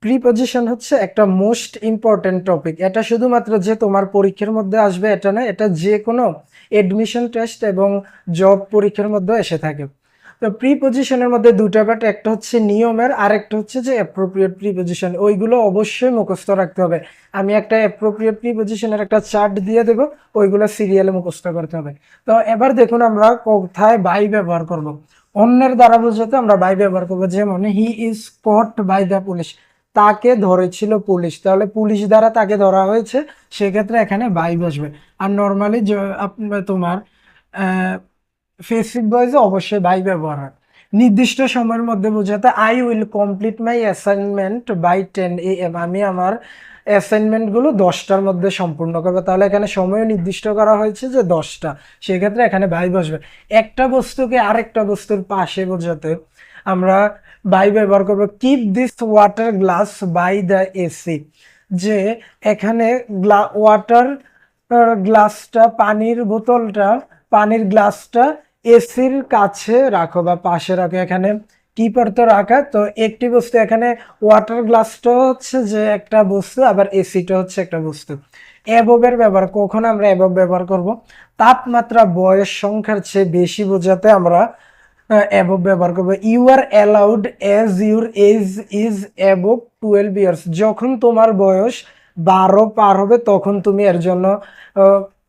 Preposition হচ্ছে একটা most important topic. এটা শুধুমাত্র যে তোমার পরীক্ষার মধ্যে আসবে এটা না, এটা যে কোনো এডমিশন টেস্ট এবং জব পরীক্ষার মধ্যে এসে থাকে। তো প্রিপজিশনের মধ্যে দুটা পার্ট, একটা হচ্ছে নিয়মের আর একটা হচ্ছে যে অ্যাপ্রোপ্রিয়েট প্রিপজিশন। ওইগুলো অবশ্যই মুখস্থ রাখতে হবে। আমি একটা অ্যাপ্রোপ্রিয়েট প্রিপজিশনের একটা চার্ট দিয়ে দেবো, ওইগুলো সিরিয়ালে মুখস্থ করতে হবে। তো এবার দেখুন আমরা কোথায় বাই ব্যবহার করব। অন্যের দ্বারা বোঝাতে আমরা বাই ব্যবহার করবো, যেমন he is caught by the police, তাকে ধরেছিল পুলিশ, তাহলে পুলিশ দ্বারা তাকে ধরা হয়েছে, সেক্ষেত্রে এখানে বাই বসবে। আর নর্মালি তোমার ফেসিভ ভয়েসে অবশ্যই বাই ব্যবহার হয়। নির্দিষ্ট সময়ের মধ্যে বোঝাতে I will complete my assignment by 10 AM, আমি আমার অ্যাসাইনমেন্টগুলো 10টার মধ্যে সম্পূর্ণ করবো। তাহলে এখানে সময় নির্দিষ্ট করা হয়েছে যে 10টা, সেক্ষেত্রে এখানে বাই বসবে। একটা বস্তুকে আরেকটা বস্তুর পাশে বোঝাতে আমরা বাই ব্যবহার করবো। Keep this water glass by the AC, যে এখানে ওয়াটার গ্লাসটা, পানির বোতলটা, পানির গ্লাসটা এসির কাছে রাখো বা পাশে রাখো। এখানে কি পড়তো রাখা, তো একটি বস্তু, এখানে ওয়াটার গ্লাসটা হচ্ছে যে একটা বস্তু, আবার এসিটা হচ্ছে একটা বস্তু। অ্যাবভের ব্যবহার, কখন আমরা অ্যাবভ ব্যবহার করব? তাপমাত্রা বয়স সংখ্যার চেয়ে বেশি বোঝাতে আমরা অ্যাবভ ব্যবহার করবো। You are allowed as your age is above 12 years, যখন তোমার বয়স 12 পার হবে তখন তুমি এর জন্য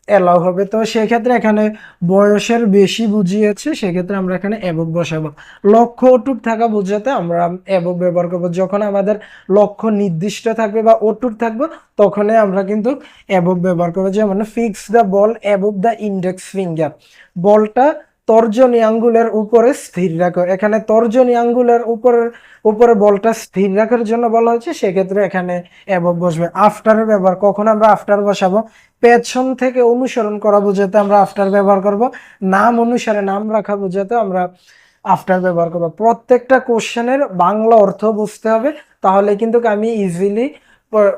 অ্যালাউ হবে। তো সেক্ষেত্রে এখানে বয়সের বেশি বুঝিয়েছে, সেক্ষেত্রে আমরা এখানে অ্যাবভ বসাবো। লক্ষ্য অটুট থাকা বোঝাতে আমরা অ্যাবভ ব্যবহার করবো। যখন আমাদের লক্ষ্য নির্দিষ্ট থাকবে বা অটুট থাকবে তখনই আমরা কিন্তু অ্যাবভ ব্যবহার করবো। যেমন fix the ball above the index finger, বলটা তর্জনী আঙ্গুলের উপরে স্থির রাখো। এখানে তর্জনী আঙ্গুলের উপরে বলটা স্থির রাখার জন্য বলা হয়েছে, সেক্ষেত্রে এখানে অ্যাবভ বসবে। আফটারের ব্যবহার, কখন আমরা আফটার বসাবো? পেছন থেকে অনুসরণ করা বোঝাতে আমরা আফটার ব্যবহার করব। নাম অনুসারে নাম রাখা বোঝাতে আমরা আফটার ব্যবহার করব। প্রত্যেকটা কোশ্চেনের বাংলা অর্থ বুঝতে হবে, তাহলে কিন্তু আমি ইজিলি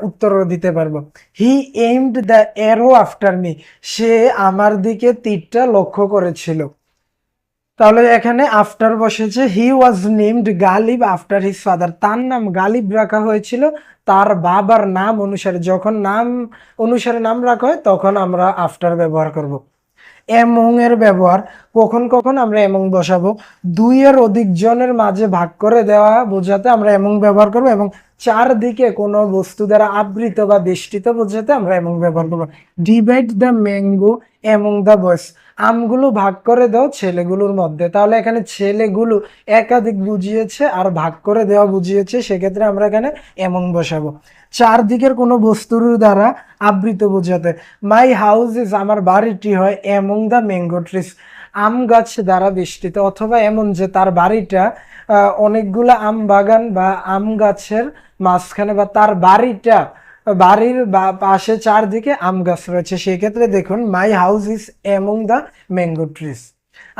উত্তর দিতে পারবো। He aimed the arrow after me, সে আমার দিকে তীরটা লক্ষ্য করেছিল। তাহলে এখানে আফটার বসেছে। He was named Ghalib after his father, তার নাম গালিব রাখা হয়েছিল তার বাবার নাম অনুসারে। যখন নাম অনুসারে নাম রাখা হয় তখন আমরা আফটার ব্যবহার করব। এমং এর ব্যবহার, কখন কখন আমরা এমং বসাবো? দুইয়ের অধিক জনের মাঝে ভাগ করে দেওয়া বোঝাতে আমরা এমং ব্যবহার করবো, এবং চারদিকে কোনো বস্তু দ্বারা আবৃত বা বেষ্টিত বোঝাতে আমরা এমং ব্যবহার করবো। Divide the mango among the boys, আমগুলো ভাগ করে দাও ছেলেগুলোর মধ্যে। তাহলে এখানে ছেলেগুলো একাধিক বুঝিয়েছে আর ভাগ করে দেওয়া বুঝিয়েছে, সেক্ষেত্রে আমরা এখানে এমং বসাবো। চারদিকের কোনো বস্তুর দ্বারা আবৃত বোঝাতে মাই হাউস ইজ, আমার বাড়িটি হয় এমং দ্য ম্যাঙ্গো ট্রিস, আম গাছ দ্বারা বেষ্টিত, অথবা এমন যে তার বাড়িটা অনেকগুলো আম বাগান বা আম গাছের মাঝখানে, বা তার বাড়ির পাশে চারদিকে আম গাছ রয়েছে, সেক্ষেত্রে দেখুন my house is among the mango trees.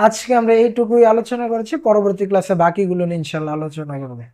আজকে আমরা এইটুকুই আলোচনা করেছি, পরবর্তী ক্লাসে বাকিগুলো নিয়ে ইনশাল্লাহ আলোচনা করবে।